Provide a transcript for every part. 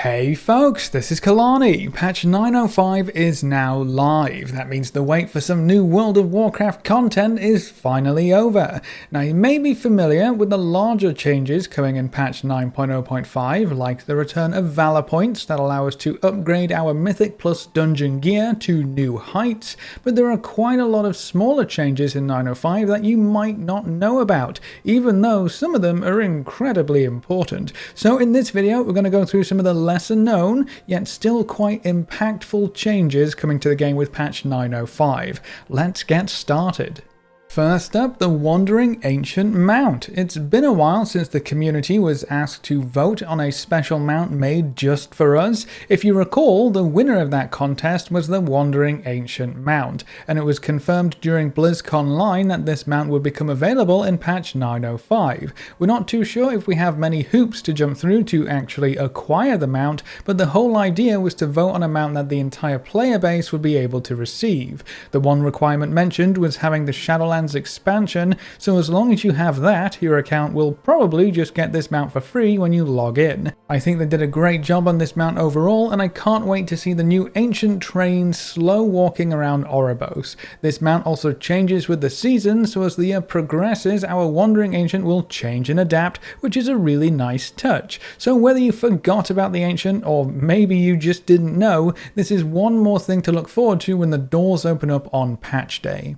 Hey folks, this is Kalani. Patch 905 is now live. That means the wait for some new World of Warcraft content is finally over. Now you may be familiar with the larger changes coming in patch 9.0.5, like the return of Valor points that allow us to upgrade our Mythic plus dungeon gear to new heights, but there are quite a lot of smaller changes in 905 that you might not know about, even though some of them are incredibly important. So in this video we're going to go through some of the lesser known, yet still quite impactful changes coming to the game with patch 905. Let's get started. First up, the Wandering Ancient Mount. It's been a while since the community was asked to vote on a special mount made just for us. If you recall, the winner of that contest was the Wandering Ancient Mount, and it was confirmed during BlizzConline that this mount would become available in patch 905. We're not too sure if we have many hoops to jump through to actually acquire the mount, but the whole idea was to vote on a mount that the entire player base would be able to receive. The one requirement mentioned was having the Shadowlands expansion, so as long as you have that, your account will probably just get this mount for free when you log in. I think they did a great job on this mount overall, and I can't wait to see the new ancient train slow walking around Oribos. This mount also changes with the season, so as the year progresses, our Wandering Ancient will change and adapt, which is a really nice touch. So whether you forgot about the Ancient, or maybe you just didn't know, this is one more thing to look forward to when the doors open up on patch day.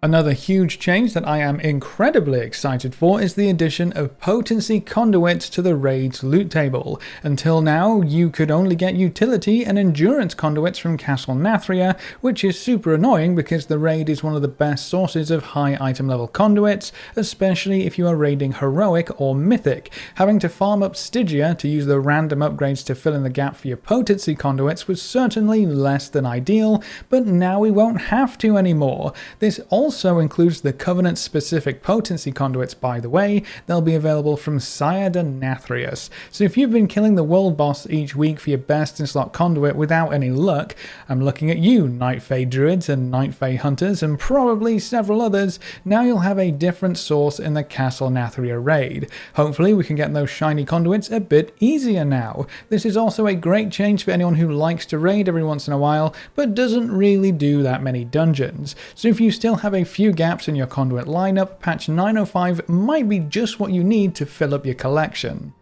Another huge change that I am incredibly excited for is the addition of Potency Conduits to the Raid's loot table. Until now, you could only get Utility and Endurance Conduits from Castle Nathria, which is super annoying because the Raid is one of the best sources of high item level conduits, especially if you are raiding Heroic or Mythic. Having to farm up Stygia to use the random upgrades to fill in the gap for your Potency Conduits was certainly less than ideal, but now we won't have to anymore. This also includes the Covenant-specific Potency Conduits, by the way. They'll be available from Syed and Nathrius. So if you've been killing the world boss each week for your best in slot conduit without any luck, I'm looking at you, Night Fae Druids and Night Fae Hunters, and probably several others. Now you'll have a different source in the Castle Nathria raid. Hopefully we can get those shiny conduits a bit easier now. This is also a great change for anyone who likes to raid every once in a while, but doesn't really do that many dungeons. So if you still have a few gaps in your conduit lineup, patch 905 might be just what you need to fill up your collection.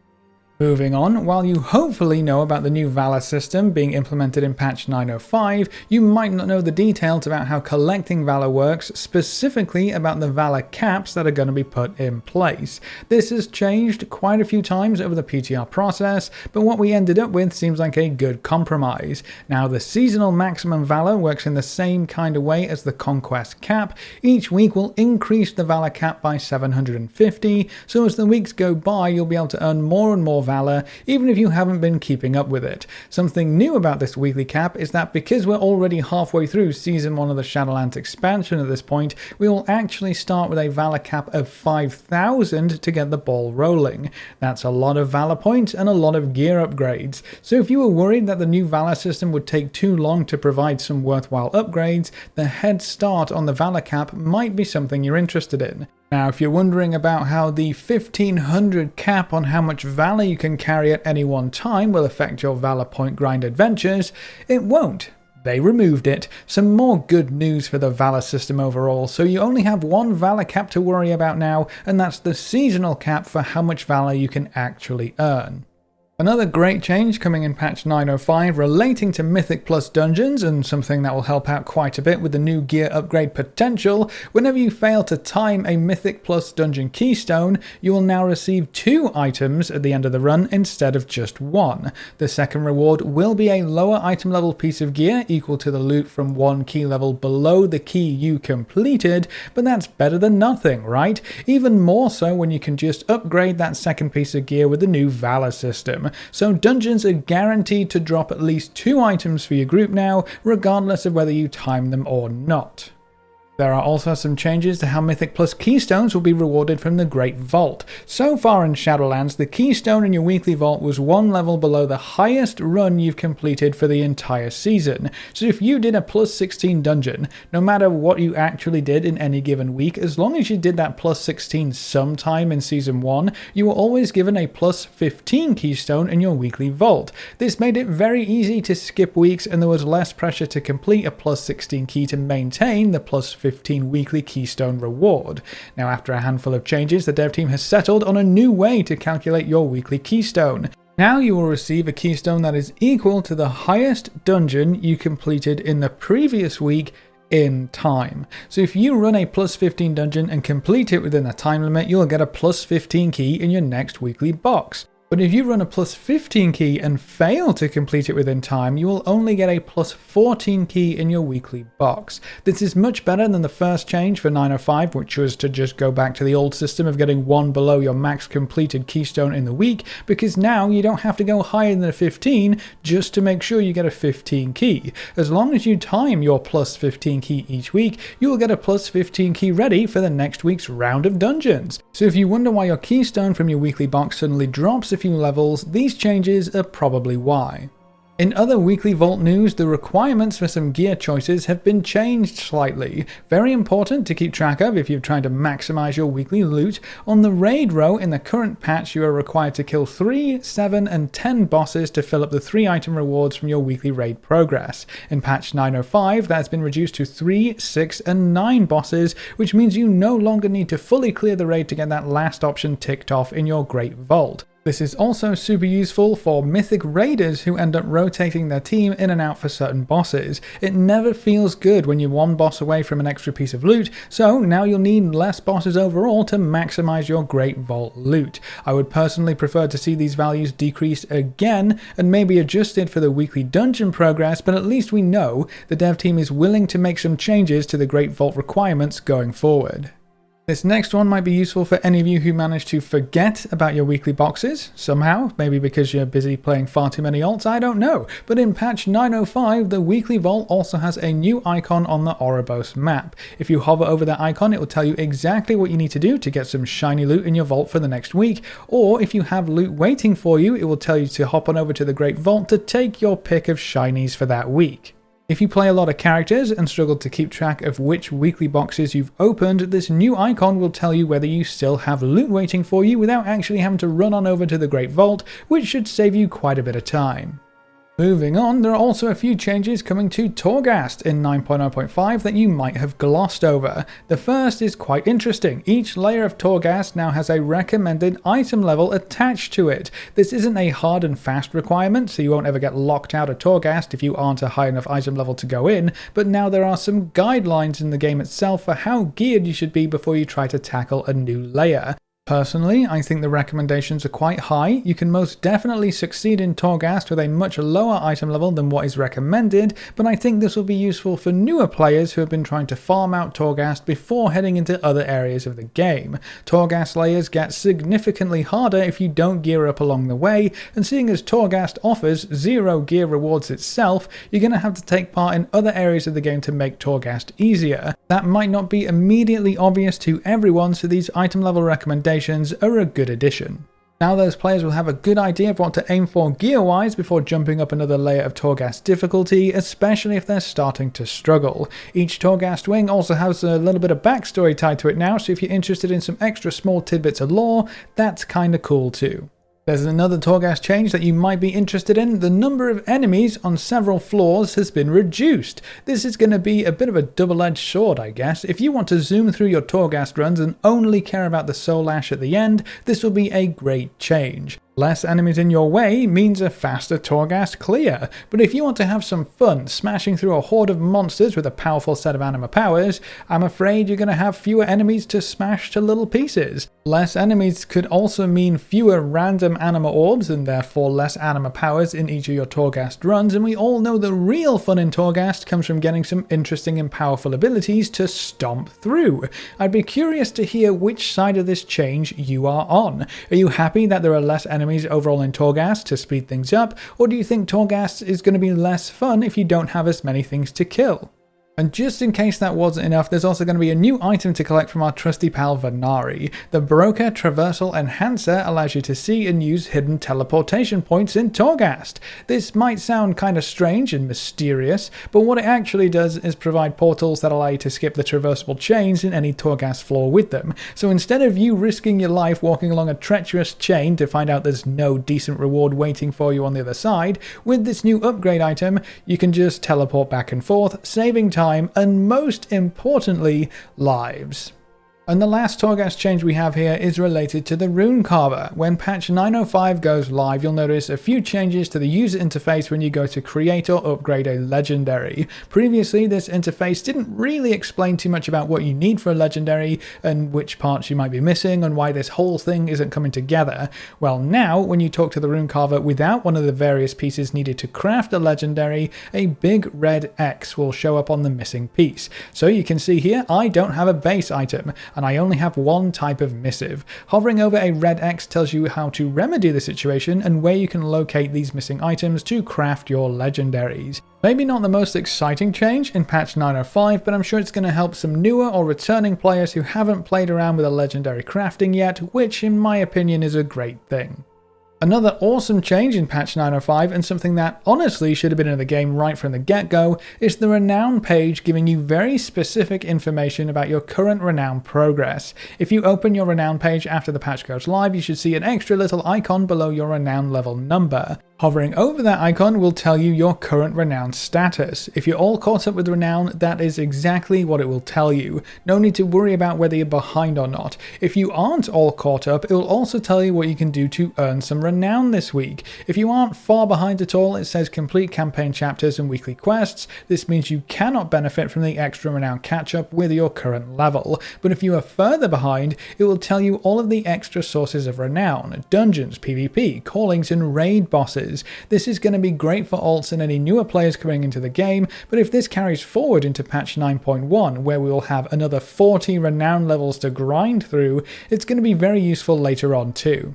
Moving on, while you hopefully know about the new Valor system being implemented in patch 905, you might not know the details about how collecting Valor works, specifically about the Valor caps that are going to be put in place. This has changed quite a few times over the PTR process, but what we ended up with seems like a good compromise. Now, the seasonal maximum Valor works in the same kind of way as the Conquest cap. Each week will increase the Valor cap by 750, so as the weeks go by you'll be able to earn more and more Valor, even if you haven't been keeping up with it. Something new about this weekly cap is that because we're already halfway through Season 1 of the Shadowlands expansion at this point, we will actually start with a Valor cap of 5,000 to get the ball rolling. That's a lot of Valor points and a lot of gear upgrades. So if you were worried that the new Valor system would take too long to provide some worthwhile upgrades, the head start on the Valor cap might be something you're interested in. Now, if you're wondering about how the 1500 cap on how much Valor you can carry at any one time will affect your Valor point grind adventures, it won't. They removed it. Some more good news for the Valor system overall, so you only have one Valor cap to worry about now, and that's the seasonal cap for how much Valor you can actually earn. Another great change coming in patch 905 relating to Mythic Plus dungeons, and something that will help out quite a bit with the new gear upgrade potential. Whenever you fail to time a Mythic Plus dungeon keystone, you will now receive 2 items at the end of the run instead of just 1. The second reward will be a lower item level piece of gear equal to the loot from 1 key level below the key you completed, but that's better than nothing, right? Even more so when you can just upgrade that second piece of gear with the new Valor system. So dungeons are guaranteed to drop at least 2 items for your group now, regardless of whether you time them or not. There are also some changes to how Mythic Plus Keystones will be rewarded from the Great Vault. So far in Shadowlands, the Keystone in your weekly vault was one level below the highest run you've completed for the entire season. So if you did a plus 16 dungeon, no matter what you actually did in any given week, as long as you did that plus 16 sometime in Season 1, you were always given a plus 15 Keystone in your weekly vault. This made it very easy to skip weeks, and there was less pressure to complete a plus 16 key to maintain the plus 15 weekly Keystone reward. Now, after a handful of changes, the dev team has settled on a new way to calculate your weekly Keystone. Now you will receive a Keystone that is equal to the highest dungeon you completed in the previous week in time. So if you run a plus 15 dungeon and complete it within a time limit, you'll get a plus 15 key in your next weekly box. But if you run a plus 15 key and fail to complete it within time, you will only get a plus 14 key in your weekly box. This is much better than the first change for 905, which was to just go back to the old system of getting one below your max completed Keystone in the week, because now you don't have to go higher than a 15 just to make sure you get a 15 key. As long as you time your plus 15 key each week, you will get a plus 15 key ready for the next week's round of dungeons. So if you wonder why your Keystone from your weekly box suddenly drops a few levels, these changes are probably why. In other weekly vault news, the requirements for some gear choices have been changed slightly. Very important to keep track of if you're trying to maximize your weekly loot. On the raid row in the current patch, you are required to kill 3, 7, and 10 bosses to fill up the 3 item rewards from your weekly raid progress. In patch 905, that has been reduced to 3, 6, and 9 bosses, which means you no longer need to fully clear the raid to get that last option ticked off in your Great Vault. This is also super useful for mythic raiders who end up rotating their team in and out for certain bosses. It never feels good when you're one boss away from an extra piece of loot, so now you'll need less bosses overall to maximize your Great Vault loot. I would personally prefer to see these values decrease again and maybe adjusted for the weekly dungeon progress, but at least we know the dev team is willing to make some changes to the Great Vault requirements going forward. This next one might be useful for any of you who manage to forget about your weekly boxes somehow, maybe because you're busy playing far too many alts, I don't know. But in patch 905, the weekly vault also has a new icon on the Oribos map. If you hover over that icon, it will tell you exactly what you need to do to get some shiny loot in your vault for the next week, or if you have loot waiting for you, it will tell you to hop on over to the Great Vault to take your pick of shinies for that week. If you play a lot of characters and struggle to keep track of which weekly boxes you've opened, this new icon will tell you whether you still have loot waiting for you without actually having to run on over to the Great Vault, which should save you quite a bit of time. Moving on, there are also a few changes coming to Torghast in 9.0.5 that you might have glossed over. The first is quite interesting. Each layer of Torghast now has a recommended item level attached to it. This isn't a hard and fast requirement, so you won't ever get locked out of Torghast if you aren't a high enough item level to go in, but now there are some guidelines in the game itself for how geared you should be before you try to tackle a new layer. Personally, I think the recommendations are quite high. You can most definitely succeed in Torghast with a much lower item level than what is recommended, but I think this will be useful for newer players who have been trying to farm out Torghast before heading into other areas of the game. Torghast layers get significantly harder if you don't gear up along the way, and seeing as Torghast offers 0 gear rewards itself, you're going to have to take part in other areas of the game to make Torghast easier. That might not be immediately obvious to everyone, so these item level recommendations are a good addition. Now those players will have a good idea of what to aim for gear-wise before jumping up another layer of Torghast difficulty, especially if they're starting to struggle. Each Torghast wing also has a little bit of backstory tied to it now, so if you're interested in some extra small tidbits of lore, that's kinda cool too. There's another Torghast change that you might be interested in. The number of enemies on several floors has been reduced. This is going to be a bit of a double-edged sword, I guess. If you want to zoom through your Torghast runs and only care about the soul ash at the end, this will be a great change. Less enemies in your way means a faster Torghast clear, but if you want to have some fun smashing through a horde of monsters with a powerful set of anima powers, I'm afraid you're going to have fewer enemies to smash to little pieces. Less enemies could also mean fewer random anima orbs and therefore less anima powers in each of your Torghast runs, and we all know the real fun in Torghast comes from getting some interesting and powerful abilities to stomp through. I'd be curious to hear which side of this change you are on. Are you happy that there are less enemies overall in Torghast to speed things up, or do you think Torghast is going to be less fun if you don't have as many things to kill? And just in case that wasn't enough, there's also going to be a new item to collect from our trusty pal Vanari. The Broker Traversal Enhancer allows you to see and use hidden teleportation points in Torghast. This might sound kind of strange and mysterious, but what it actually does is provide portals that allow you to skip the traversable chains in any Torghast floor with them. So instead of you risking your life walking along a treacherous chain to find out there's no decent reward waiting for you on the other side, with this new upgrade item, you can just teleport back and forth, saving time and most importantly, lives. And the last Torghast change we have here is related to the Rune Carver. When patch 905 goes live, you'll notice a few changes to the user interface when you go to create or upgrade a legendary. Previously, this interface didn't really explain too much about what you need for a legendary and which parts you might be missing and why this whole thing isn't coming together. Well, now, when you talk to the Rune Carver without one of the various pieces needed to craft a legendary, a big red X will show up on the missing piece. So you can see here, I don't have a base item, and I only have one type of missive. Hovering over a red X tells you how to remedy the situation and where you can locate these missing items to craft your legendaries. Maybe not the most exciting change in patch 905, but I'm sure it's going to help some newer or returning players who haven't played around with a legendary crafting yet, which in my opinion is a great thing. Another awesome change in patch 905, and something that honestly should have been in the game right from the get-go, is the Renown page giving you very specific information about your current Renown progress. If you open your Renown page after the patch goes live, you should see an extra little icon below your Renown level number. Hovering over that icon will tell you your current Renown status. If you're all caught up with Renown, that is exactly what it will tell you. No need to worry about whether you're behind or not. If you aren't all caught up, it will also tell you what you can do to earn some Renown this week. If you aren't far behind at all, it says complete campaign chapters and weekly quests. This means you cannot benefit from the extra Renown catch-up with your current level. But if you are further behind, it will tell you all of the extra sources of Renown, dungeons, PvP, callings, and raid bosses. This is going to be great for alts and any newer players coming into the game, but if this carries forward into patch 9.1, where we will have another 40 Renown levels to grind through, it's going to be very useful later on too.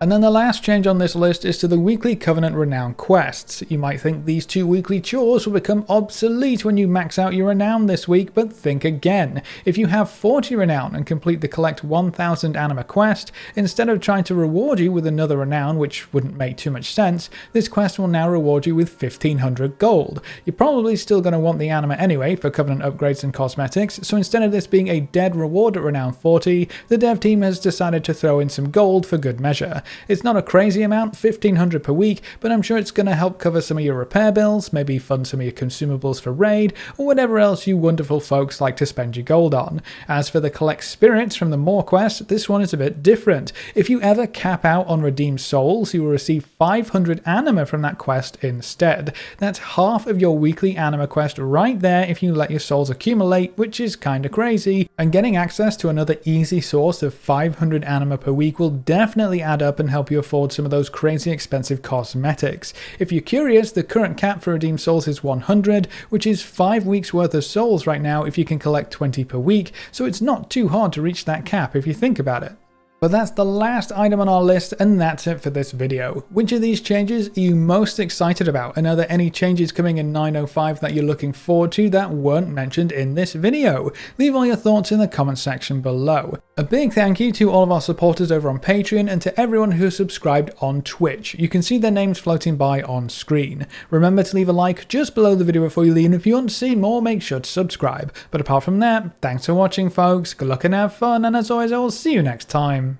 And then the last change on this list is to the weekly Covenant Renown quests. You might think these two weekly chores will become obsolete when you max out your Renown this week, but think again. If you have 40 Renown and complete the collect 1000 Anima quest, instead of trying to reward you with another Renown, which wouldn't make too much sense, this quest will now reward you with 1500 gold. You're probably still going to want the Anima anyway for Covenant upgrades and cosmetics, so instead of this being a dead reward at Renown 40, the dev team has decided to throw in some gold for good measure. It's not a crazy amount, 1500 per week, but I'm sure it's going to help cover some of your repair bills, maybe fund some of your consumables for raid, or whatever else you wonderful folks like to spend your gold on. As for the collect spirits from the More quest, this one is a bit different. If you ever cap out on redeemed souls, you will receive 500 Anima from that quest instead. That's half of your weekly Anima quest right there if you let your souls accumulate, which is kinda crazy, and getting access to another easy source of 500 Anima per week will definitely add up and help you afford some of those crazy expensive cosmetics. If you're curious, the current cap for redeemed souls is 100, which is 5 weeks worth of souls right now if you can collect 20 per week, so it's not too hard to reach that cap if you think about it. But that's the last item on our list, and that's it for this video. Which of these changes are you most excited about? And are there any changes coming in 905 that you're looking forward to that weren't mentioned in this video? Leave all your thoughts in the comment section below. A big thank you to all of our supporters over on Patreon and to everyone who has subscribed on Twitch. You can see their names floating by on screen. Remember to leave a like just below the video before you leave, and if you want to see more, make sure to subscribe. But apart from that, thanks for watching folks, good luck and have fun, and as always I will see you next time.